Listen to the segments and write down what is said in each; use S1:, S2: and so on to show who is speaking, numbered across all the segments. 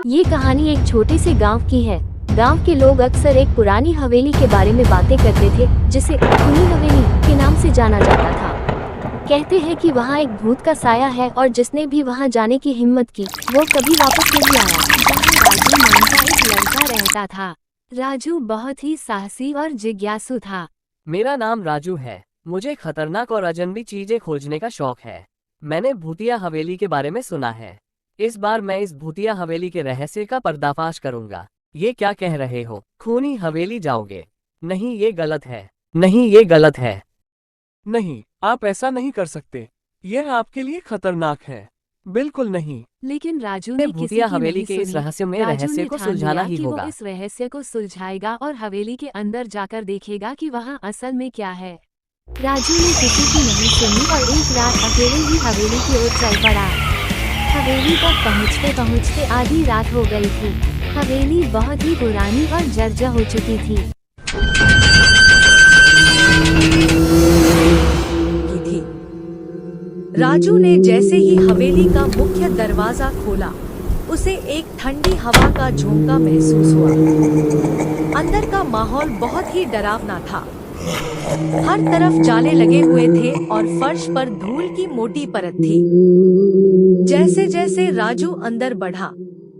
S1: ये कहानी एक छोटे से गांव की है। गांव के लोग अक्सर एक पुरानी हवेली के बारे में बातें करते थे, जिसे खूनी हवेली के नाम से जाना जाता था। कहते हैं कि वहाँ एक भूत का साया है और जिसने भी वहाँ जाने की हिम्मत की वो कभी वापस नहीं आया। राजू नाम का एक लड़का रहता था। राजू बहुत ही साहसी और जिज्ञासु था।
S2: मेरा नाम राजू है। मुझे खतरनाक और अजनबी चीजें खोजने का शौक है। मैंने भूतिया हवेली के बारे में सुना है। इस बार मैं इस भूतिया हवेली के रहस्य का पर्दाफाश करूंगा। ये क्या कह रहे हो? खूनी हवेली जाओगे? नहीं, ये गलत है। नहीं, ये गलत है।
S3: नहीं, आप ऐसा नहीं कर सकते। यह आपके लिए खतरनाक है। बिल्कुल नहीं।
S1: लेकिन राजू ने किसी
S2: भूतिया
S1: की
S2: हवेली
S1: नहीं
S2: के इस
S1: सुनी।
S2: रहस्यमय
S1: राजू
S2: रहस्य
S1: ने
S2: को
S1: ठान
S2: सुलझाना
S1: लिया
S2: ही
S1: कि
S2: होगा।
S1: वो इस रहस्य को सुलझाएगा और हवेली के अंदर जाकर देखेगा कि वहाँ असल में क्या है। राजू ने किसी की नहीं सुनी और एक रात अकेले ही हवेली की ओर चल पड़ा। हवेली तक पहुँचते पहुँचते आधी रात हो गई थी। हवेली बहुत ही पुरानी और जर्जर हो चुकी थी।
S4: राजू ने जैसे ही हवेली का मुख्य दरवाजा खोला, उसे एक ठंडी हवा का झोंका महसूस हुआ। अंदर का माहौल बहुत ही डरावना था। हर तरफ जाले लगे हुए थे और फर्श पर धूल की मोटी परत थी। जैसे जैसे राजू अंदर बढ़ा,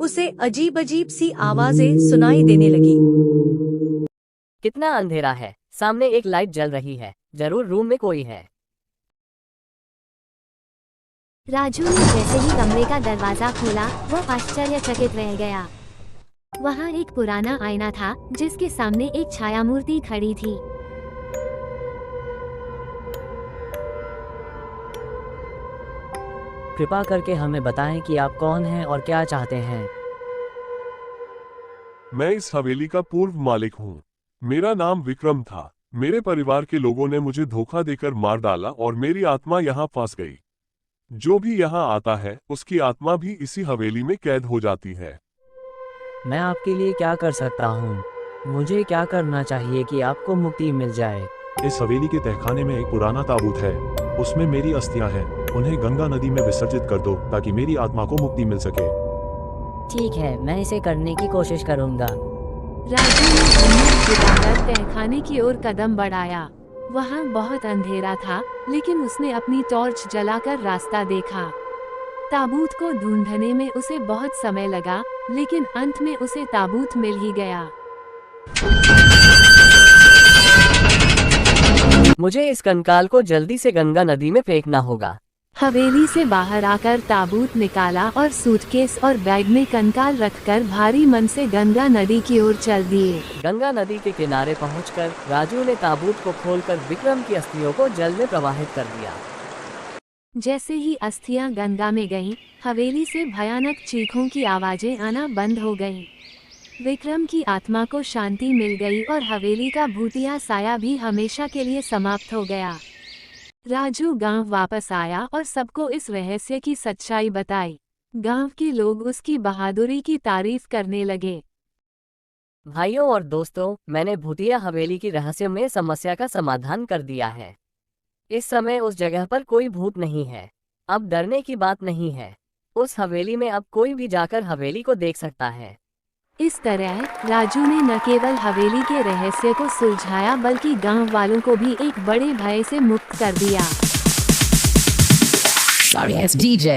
S4: उसे अजीब अजीब सी आवाजें सुनाई देने लगी।
S2: कितना अंधेरा है। सामने एक लाइट जल रही है। जरूर रूम में कोई है।
S1: राजू ने जैसे ही कमरे का दरवाजा खोला, वो आश्चर्यचकित रह गया। वहाँ एक पुराना आईना था जिसके सामने एक छायामूर्ति खड़ी थी।
S2: कृपा करके हमें बताएं कि आप कौन हैं और क्या चाहते हैं।
S5: मैं इस हवेली का पूर्व मालिक हूँ। मेरा नाम विक्रम था। मेरे परिवार के लोगों ने मुझे धोखा देकर मार डाला और मेरी आत्मा यहाँ फंस गई। जो भी यहाँ आता है उसकी आत्मा भी इसी हवेली में कैद हो जाती है।
S2: मैं आपके लिए क्या कर सकता हूँ? मुझे क्या करना चाहिए कि आपको मुक्ति मिल जाए?
S6: इस हवेली के तहखाने में एक पुराना ताबूत है। उसमें मेरी अस्थियां हैं। उन्हें गंगा नदी में विसर्जित कर दो ताकि मेरी आत्मा को मुक्ति मिल सके।
S2: ठीक है, मैं इसे करने की कोशिश करूँगा।
S1: राजू ने हिम्मत जुटाकर तहखाने की ओर कदम बढ़ाया। वहाँ बहुत अंधेरा था, लेकिन उसने अपनी टॉर्च जलाकर रास्ता देखा। ताबूत को ढूंढने में उसे बहुत समय लगा, लेकिन अंत में उसे ताबूत मिल ही गया।
S2: मुझे इस कंकाल को जल्दी से गंगा नदी में फेंकना होगा।
S1: हवेली से बाहर आकर ताबूत निकाला और सूटकेस और बैग में कंकाल रखकर भारी मन से गंगा नदी की ओर चल दिए।
S2: गंगा नदी के किनारे पहुंचकर राजू ने ताबूत को खोलकर विक्रम की अस्थियों को जल में प्रवाहित कर दिया।
S1: जैसे ही अस्थियां गंगा में गईं, हवेली से भयानक चीखों की आवाजें आना बंद हो गईं। विक्रम की आत्मा को शांति मिल गई और हवेली का भूतिया साया भी हमेशा के लिए समाप्त हो गया। राजू गांव वापस आया और सबको इस रहस्य की सच्चाई बताई। गांव के लोग उसकी बहादुरी की तारीफ करने लगे।
S2: भाइयों और दोस्तों, मैंने भूतिया हवेली की रहस्यमय समस्या का समाधान कर दिया है। इस समय उस जगह पर कोई भूत नहीं है। अब डरने की बात नहीं है। उस हवेली में अब कोई भी जाकर हवेली को देख सकता है।
S1: इस तरह राजू ने न केवल हवेली के रहस्य को सुलझाया, बल्कि गांव वालों को भी एक बड़े भय से मुक्त कर दिया।
S7: Sorry, it's DJ.